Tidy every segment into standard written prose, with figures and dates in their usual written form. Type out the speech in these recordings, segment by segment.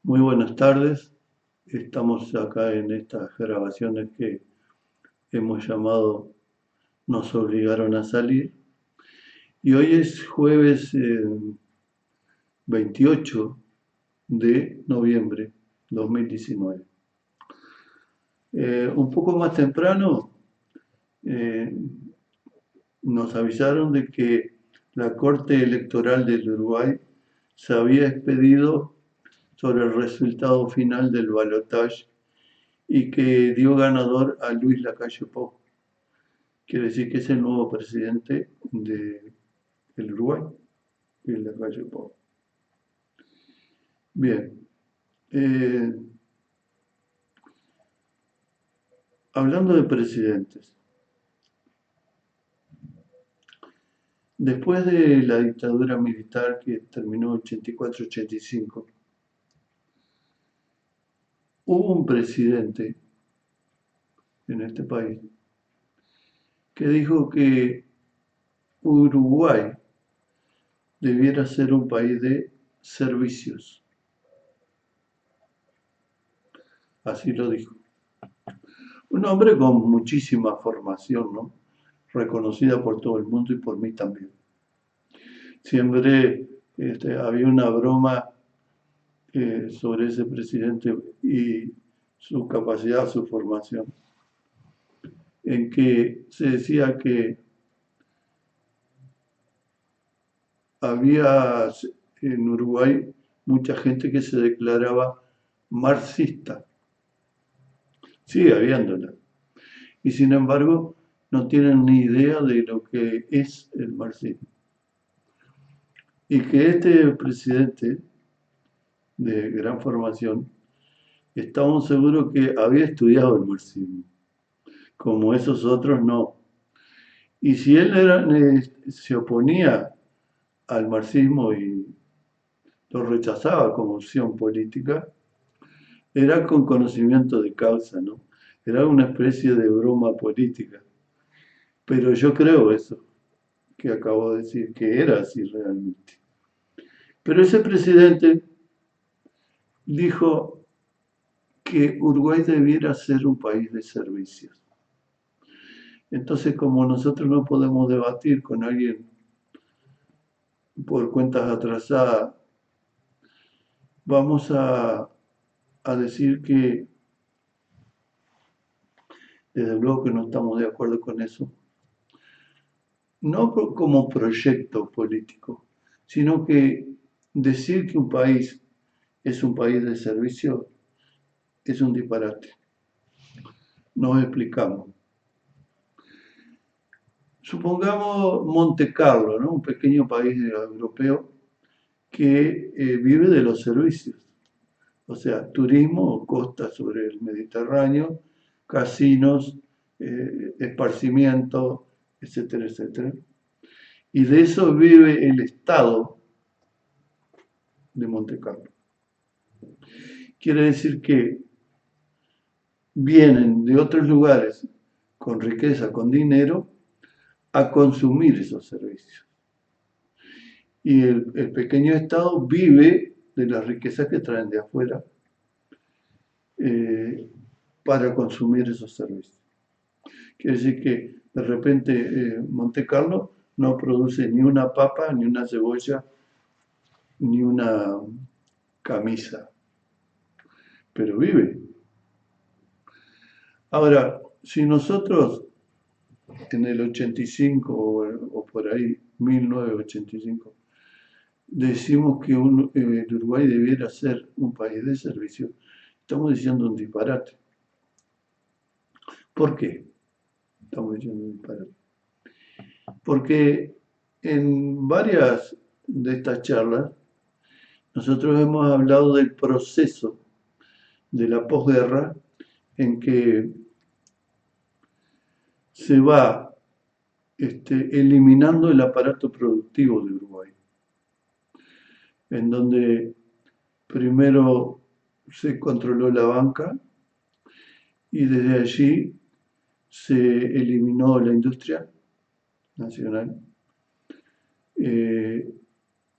Muy buenas tardes. Estamos acá en estas grabaciones que hemos llamado Nos obligaron a salir. Y hoy es jueves 28 de noviembre 2019. Un poco más temprano eh, nos avisaron de que la Corte Electoral del Uruguay se había expedido sobre el resultado final del balotaje y que dio ganador a Luis Lacalle Pou. Quiere decir que es el nuevo presidente del Uruguay, Luis Lacalle Pou. Bien, eh, hablando de presidentes, después de la dictadura militar que terminó en 84-85, hubo un presidente en este país que dijo que Uruguay debiera ser un país de servicios. Así lo dijo. Un hombre con muchísima formación, ¿no? Reconocida por todo el mundo y por mí también. Siempre había una broma sobre ese presidente y su capacidad, su formación, en que se decía que había en Uruguay mucha gente que se declaraba marxista. Sigue habiéndola. Y sin embargo, no tienen ni idea de lo que es el marxismo. Y que este presidente de gran formación, estábamos seguros que había estudiado el marxismo, como esos otros no. Y si él se oponía al marxismo y lo rechazaba como opción política, era con conocimiento de causa, ¿no? Era una especie de broma política. Pero yo creo eso que acabo de decir, que era así realmente. Pero ese presidente dijo que Uruguay debiera ser un país de servicios. Entonces, como nosotros no podemos debatir con alguien por cuentas atrasadas, vamos a decir que desde luego que no estamos de acuerdo con eso, no como proyecto político, sino que decir que un país es un país de servicio es un disparate. Nos explicamos. Supongamos Monte Carlo, ¿no? Un pequeño país europeo que vive de los servicios. O sea, turismo, costa sobre el Mediterráneo, casinos, esparcimiento, etcétera, etcétera. Y de eso vive el Estado de Monte Carlo. Quiere decir que vienen de otros lugares con riqueza, con dinero, a consumir esos servicios. Y el pequeño Estado vive de las riquezas que traen de afuera para consumir esos servicios. Quiere decir que de repente Monte Carlo no produce ni una papa, ni una cebolla, ni una camisa, pero vive. Ahora, si nosotros en el 85 o por ahí, 1985, decimos que el Uruguay debiera ser un país de servicio, estamos diciendo un disparate. ¿Por qué estamos diciendo un disparate? Porque en varias de estas charlas nosotros hemos hablado del proceso de la posguerra en que se va eliminando el aparato productivo de Uruguay, en donde primero se controló la banca y desde allí se eliminó la industria nacional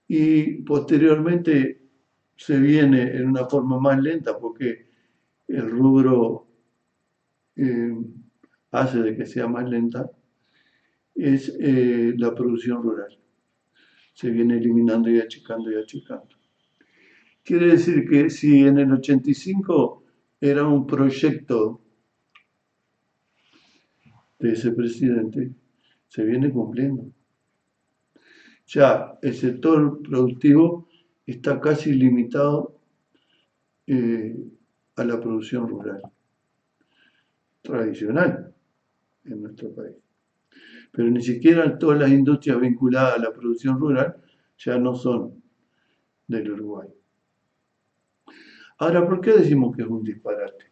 y posteriormente se viene en una forma más lenta porque el rubro eh, hace de que sea más lenta, es la producción rural. Se viene eliminando y achicando y achicando. Quiere decir que si en el 85 era un proyecto de ese presidente, se viene cumpliendo. Ya el sector productivo está casi limitado eh, a la producción rural tradicional en nuestro país. Pero ni siquiera todas las industrias vinculadas a la producción rural ya no son del Uruguay. Ahora, ¿por qué decimos que es un disparate?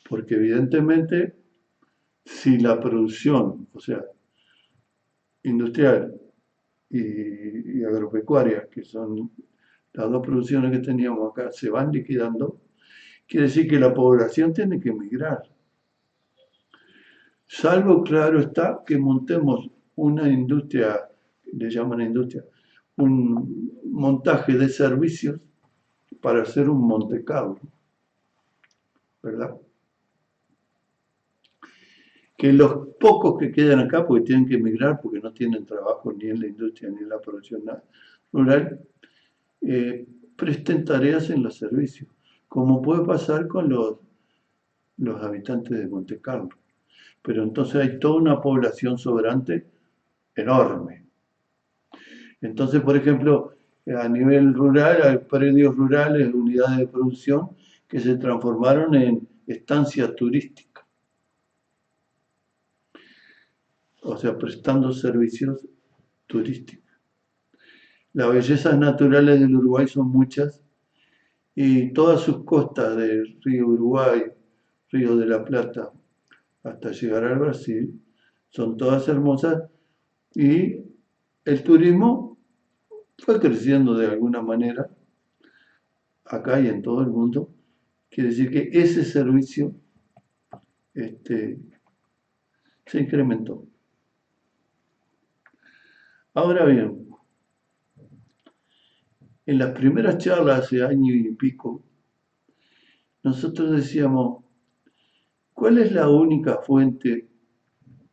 Porque evidentemente si la producción, o sea, industrial y agropecuaria, que son las dos producciones que teníamos acá, se van liquidando, quiere decir que la población tiene que emigrar. Salvo, claro está, que montemos una industria, le llaman industria, un montaje de servicios para hacer un Monte Carlo, ¿verdad? Que los pocos que quedan acá, porque tienen que emigrar, porque no tienen trabajo ni en la industria ni en la producción rural, presten tareas en los servicios, como puede pasar con los habitantes de Monte Carlo. Pero entonces hay toda una población sobrante enorme. Entonces, por ejemplo, a nivel rural hay predios rurales, unidades de producción que se transformaron en estancias turísticas, o sea, prestando servicios turísticos. Las bellezas naturales del Uruguay son muchas y todas sus costas del río Uruguay, río de la Plata, hasta llegar al Brasil, son todas hermosas y el turismo fue creciendo de alguna manera acá y en todo el mundo. Quiere decir que ese servicio este, se incrementó. Ahora bien, en las primeras charlas hace año y pico, nosotros decíamos, ¿cuál es la única fuente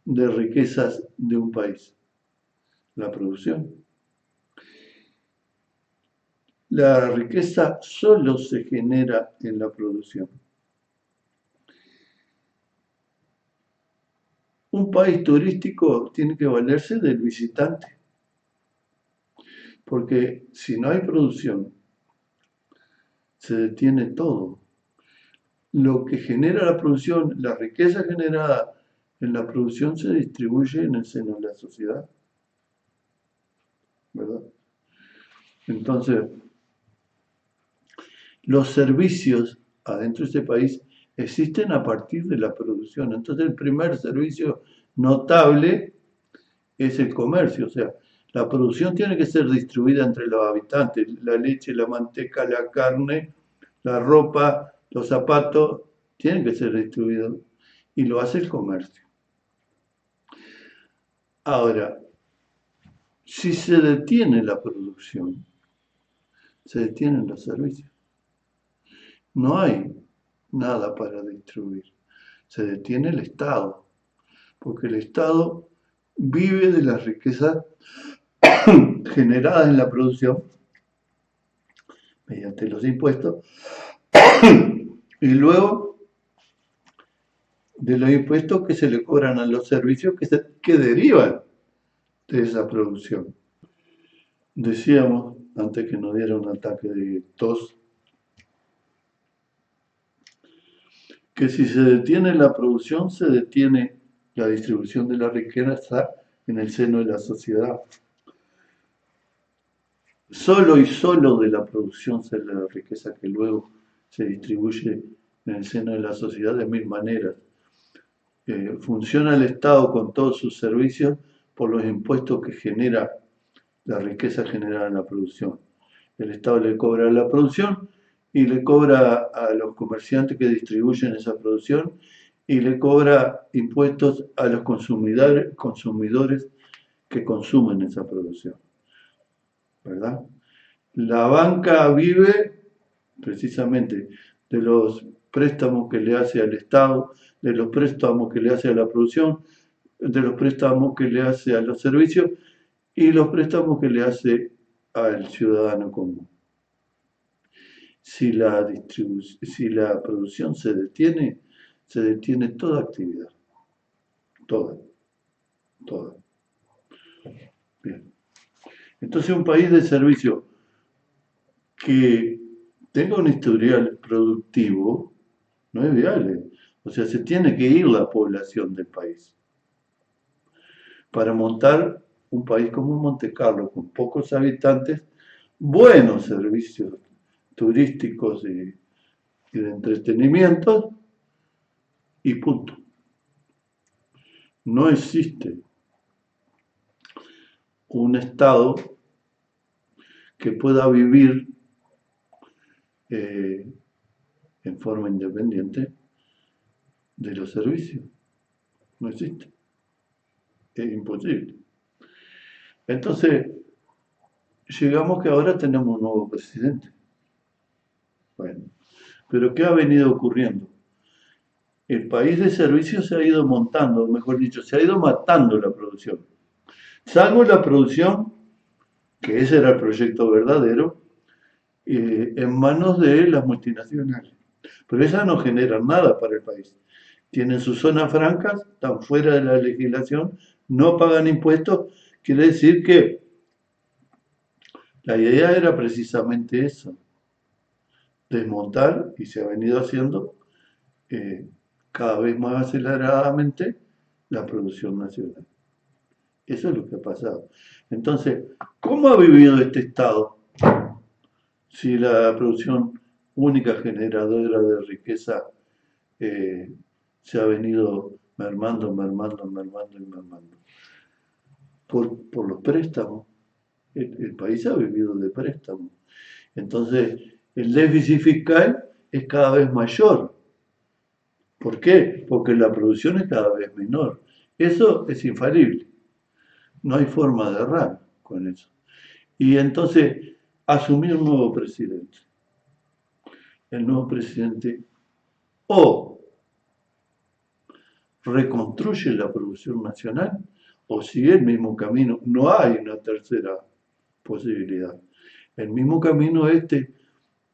de riquezas de un país? La producción. La riqueza solo se genera en la producción. Un país turístico tiene que valerse del visitante, porque si no hay producción, se detiene todo. Lo que genera la producción, la riqueza generada en la producción se distribuye en el seno de la sociedad, ¿verdad? Entonces, los servicios adentro de este país existen a partir de la producción. Entonces, el primer servicio notable es el comercio, o sea, la producción tiene que ser distribuida entre los habitantes, la leche, la manteca, la carne, la ropa, los zapatos, tienen que ser distribuidos y lo hace el comercio. Ahora, si se detiene la producción, se detienen los servicios. No hay nada para distribuir. Se detiene el Estado, porque el Estado vive de las riquezas generadas en la producción mediante los impuestos y luego de los impuestos que se le cobran a los servicios que derivan de esa producción. Decíamos, antes que nos diera un ataque de tos, que si se detiene la producción, se detiene la distribución de la riqueza en el seno de la sociedad. Solo y solo de la producción sale la riqueza que luego se distribuye en el seno de la sociedad de mil maneras. Funciona el Estado con todos sus servicios por los impuestos que genera la riqueza generada en la producción. El Estado le cobra a la producción y le cobra a los comerciantes que distribuyen esa producción y le cobra impuestos a los consumidores que consumen esa producción, ¿verdad? La banca vive precisamente de los préstamos que le hace al Estado, de los préstamos que le hace a la producción, de los préstamos que le hace a los servicios y los préstamos que le hace al ciudadano común. Si la producción se detiene toda actividad, toda, toda. Bien. Entonces un país de servicio que tenga un historial productivo no es viable. O sea, se tiene que ir la población del país para montar un país como Monte Carlo, con pocos habitantes, buenos servicios turísticos y de entretenimiento, y punto. No existe un Estado que pueda vivir en forma independiente de los servicios. No existe. Es imposible. Entonces, llegamos que ahora tenemos un nuevo presidente. Bueno, pero ¿qué ha venido ocurriendo? El país de servicios se ha ido montando, mejor dicho, se ha ido matando la producción. Salvo la producción, que ese era el proyecto verdadero, en manos de las multinacionales. Pero esas no generan nada para el país. Tienen sus zonas francas, están fuera de la legislación, no pagan impuestos. Quiere decir que la idea era precisamente eso, desmontar, y se ha venido haciendo cada vez más aceleradamente, la producción nacional. Eso es lo que ha pasado. Entonces, ¿cómo ha vivido este Estado si la producción única generadora de riqueza eh, se ha venido mermando, mermando, mermando y mermando? Por los préstamos. El país ha vivido de préstamos. Entonces, el déficit fiscal es cada vez mayor. ¿Por qué? Porque la producción es cada vez menor. Eso es infalible. No hay forma de errar con eso. Y entonces, asumir un nuevo presidente. El nuevo presidente o reconstruye la producción nacional o sigue el mismo camino. No hay una tercera posibilidad. El mismo camino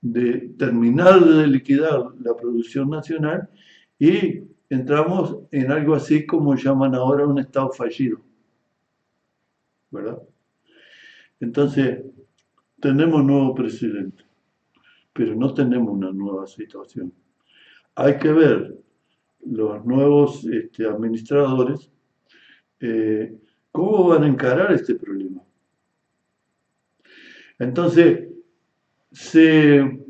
de terminar de liquidar la producción nacional y entramos en algo así como llaman ahora un estado fallido, ¿verdad? Entonces, tenemos nuevo presidente, pero no tenemos una nueva situación. Hay que ver los nuevos administradores cómo van a encarar este problema. Entonces, se,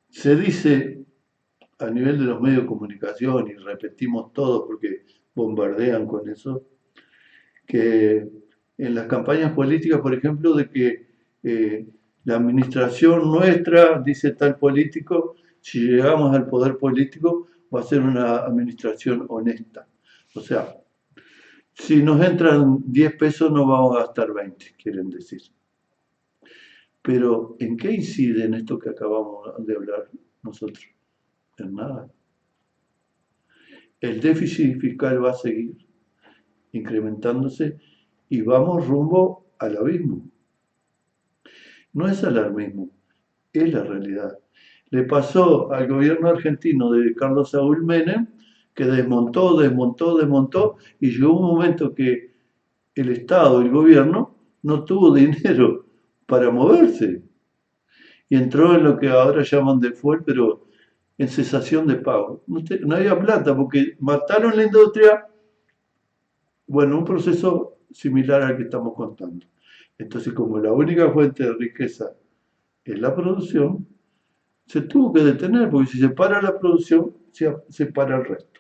se dice a nivel de los medios de comunicación, y repetimos todo porque bombardean con eso, que en las campañas políticas, por ejemplo, de que la administración nuestra, dice tal político, si llegamos al poder político, va a ser una administración honesta. O sea, si nos entran 10 pesos, no vamos a gastar 20, quieren decir. Pero, ¿en qué incide en esto que acabamos de hablar nosotros? En nada. El déficit fiscal va a seguir incrementándose y vamos rumbo al abismo. No es alarmismo, es la realidad. Le pasó al gobierno argentino de Carlos Saúl Menem, que desmontó, desmontó, desmontó, y llegó un momento que el Estado, el gobierno, no tuvo dinero para moverse. Y entró en lo que ahora llaman default, pero en cesación de pago. No había plata porque mataron la industria. Bueno, un proceso similar al que estamos contando. Entonces, como la única fuente de riqueza es la producción, se tuvo que detener, porque si se para la producción, se para el resto.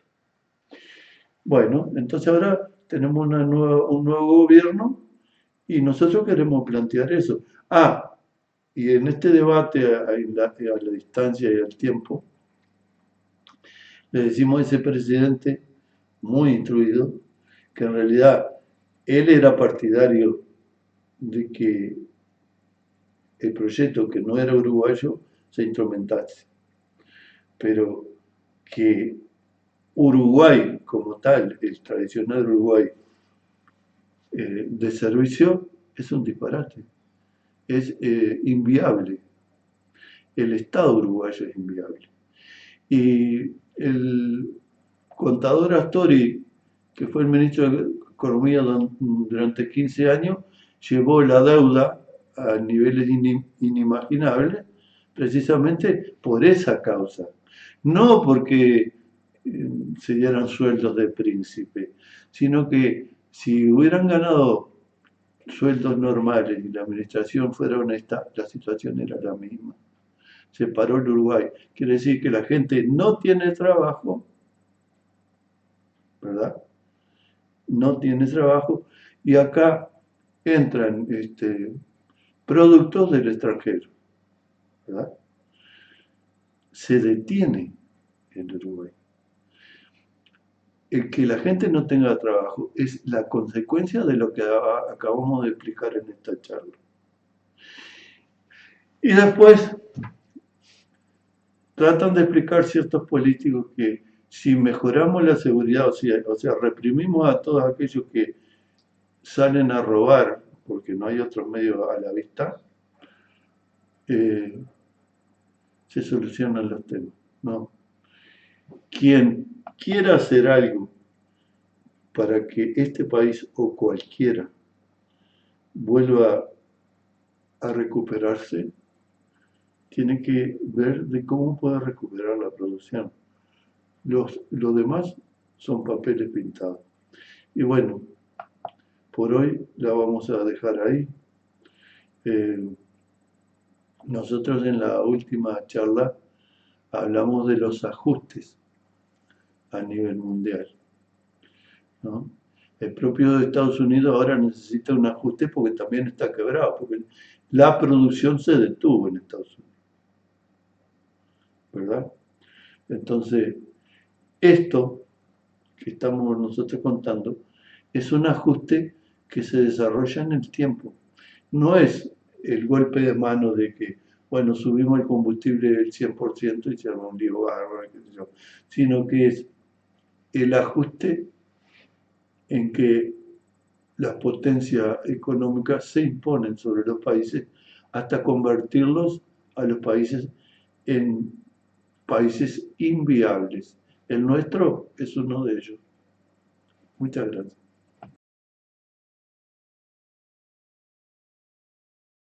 Bueno, entonces ahora tenemos un nuevo gobierno y nosotros queremos plantear eso. Y en este debate a la distancia y al tiempo, le decimos a ese presidente muy instruido que en realidad él era partidario de que el proyecto, que no era uruguayo, se instrumentase, pero que Uruguay como tal, el tradicional Uruguay de servicio, es un disparate, es inviable. El Estado uruguayo es inviable. Y el contador Astori, que fue el ministro de Economía durante 15 años, llevó la deuda a niveles inimaginables precisamente por esa causa. No porque se dieran sueldos de príncipe, sino que si hubieran ganado sueldos normales y la administración fuera honesta, la situación era la misma. Se paró el Uruguay. Quiere decir que la gente no tiene trabajo, ¿verdad? No tiene trabajo y acá entran productos del extranjero, ¿verdad? Se detiene el Uruguay. El que la gente no tenga trabajo es la consecuencia de lo que acabamos de explicar en esta charla. Y después tratan de explicar ciertos políticos que si mejoramos la seguridad, o sea, reprimimos a todos aquellos que salen a robar, porque no hay otros medios a la vista, se solucionan los temas. No. Quien quiera hacer algo para que este país o cualquiera vuelva a recuperarse, tiene que ver de cómo puede recuperar la producción. Los demás son papeles pintados. Y bueno, por hoy la vamos a dejar ahí. Nosotros en la última charla hablamos de los ajustes a nivel mundial, ¿no? El propio de Estados Unidos ahora necesita un ajuste porque también está quebrado, porque la producción se detuvo en Estados Unidos, ¿verdad? Entonces, esto que estamos nosotros contando es un ajuste que se desarrolla en el tiempo. No es el golpe de mano de que, bueno, subimos el combustible del 100% y se arma un lío bárbaro, sino que es el ajuste en que las potencias económicas se imponen sobre los países hasta convertirlos a los países en países inviables. El nuestro es uno de ellos. Muchas gracias.